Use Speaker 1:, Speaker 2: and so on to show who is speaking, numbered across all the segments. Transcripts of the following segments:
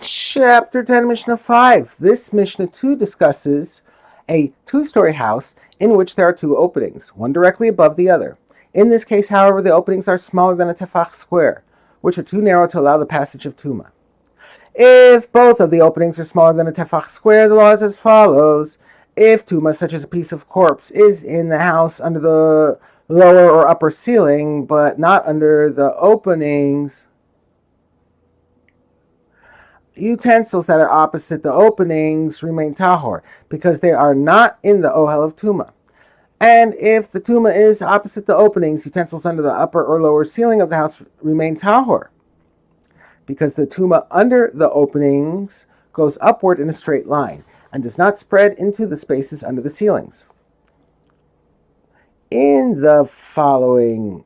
Speaker 1: Chapter 10, Mishnah 5. This Mishnah 2 discusses a two-story house in which there are two openings, one directly above the other. In this case, however, the openings are smaller than a tefach square, which are too narrow to allow the passage of Tuma. If both of the openings are smaller than a tefach square, the law is as follows. If Tuma, such as a piece of corpse, is in the house under the lower or upper ceiling, but not under the openings, utensils that are opposite the openings remain tahor, because they are not in the ohel of Tuma. And if the Tuma is opposite the openings, utensils under the upper or lower ceiling of the house remain tahor, because the Tuma under the openings goes upward in a straight line and does not spread into the spaces under the ceilings. In the following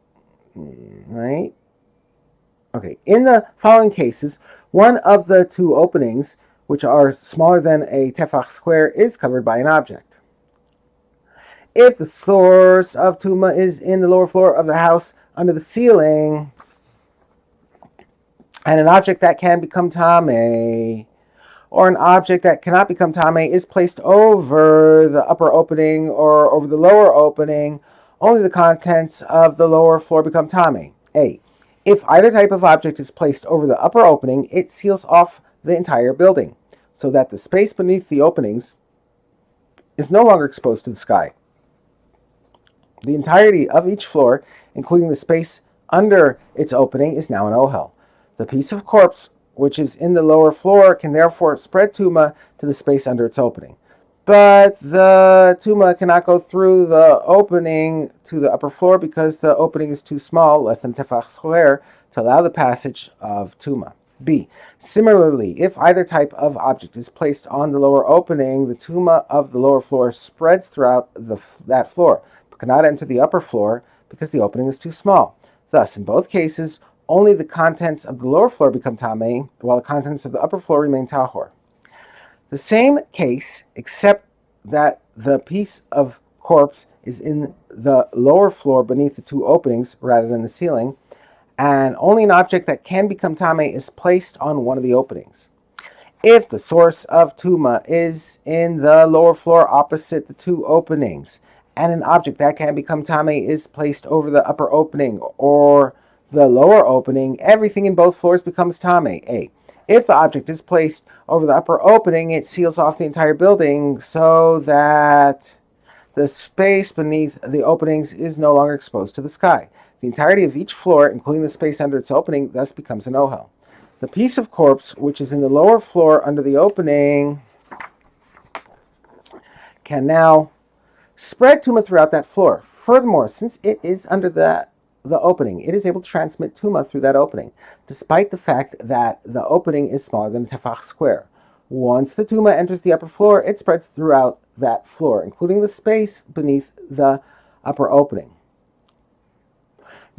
Speaker 1: cases, one of the two openings, which are smaller than a tefach square, is covered by an object. If the source of Tuma is in the lower floor of the house under the ceiling, and an object that can become Tameh, or an object that cannot become Tameh is placed over the upper opening or over the lower opening, only the contents of the lower floor become Tameh. A. If either type of object is placed over the upper opening, it seals off the entire building, so that the space beneath the openings is no longer exposed to the sky. The entirety of each floor, including the space under its opening, is now an ohel. The piece of corpse, which is in the lower floor, can therefore spread Tuma to the space under its opening. But the Tuma cannot go through the opening to the upper floor because the opening is too small, less than tefach square, to allow the passage of Tuma. B. Similarly, if either type of object is placed on the lower opening, the Tuma of the lower floor spreads throughout that floor, but cannot enter the upper floor because the opening is too small. Thus, in both cases, only the contents of the lower floor become Tameh, while the contents of the upper floor remain Tahor. The same case, except that the piece of corpse is in the lower floor beneath the two openings rather than the ceiling, and only an object that can become Tameh is placed on one of the openings. If the source of Tuma is in the lower floor opposite the two openings, and an object that can become Tameh is placed over the upper opening or the lower opening, everything in both floors becomes Tameh. A. If the object is placed over the upper opening, it seals off the entire building so that the space beneath the openings is no longer exposed to the sky. The entirety of each floor, including the space under its opening, thus becomes an ohel. The piece of corpse, which is in the lower floor under the opening, can now spread Tuma throughout that floor. Furthermore, since it is under the opening, it is able to transmit Tuma through that opening, despite the fact that the opening is smaller than a tefach square. Once the Tuma enters the upper floor, it spreads throughout that floor, including the space beneath the upper opening.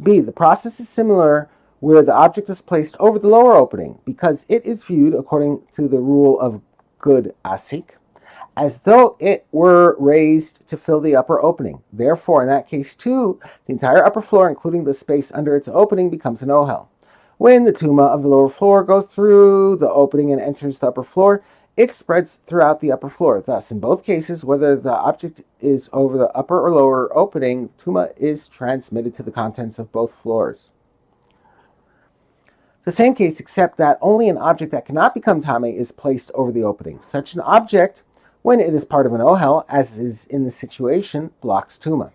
Speaker 1: B. The process is similar where the object is placed over the lower opening, because it is viewed, according to the rule of good asik, as though it were raised to fill the upper opening. Therefore, in that case too, the entire upper floor, including the space under its opening, becomes an ohel. When the Tuma of the lower floor goes through the opening and enters the upper floor, it spreads throughout the upper floor. Thus, in both cases, whether the object is over the upper or lower opening, Tuma is transmitted to the contents of both floors. The same case, except that only an object that cannot become Tameh is placed over the opening. Such an object, when it is part of an ohel, as is in this situation, blocks Tuma.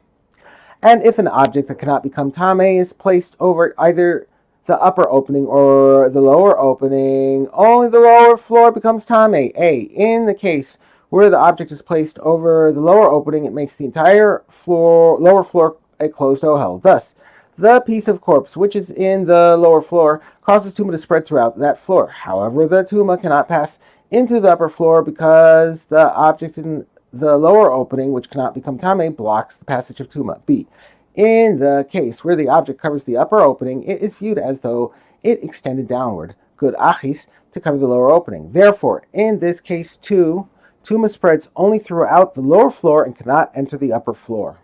Speaker 1: And if an object that cannot become Tameh is placed over either the upper opening or the lower opening, only the lower floor becomes Tameh. A. In the case where the object is placed over the lower opening, it makes the entire lower floor a closed ohel. Thus, the piece of corpse, which is in the lower floor, causes Tuma to spread throughout that floor. However, the Tuma cannot pass into the upper floor because the object in the lower opening, which cannot become Tameh, blocks the passage of Tuma. B. In the case where the object covers the upper opening, it is viewed as though it extended downward, good achis, to cover the lower opening. Therefore, in this case too, Tuma spreads only throughout the lower floor and cannot enter the upper floor.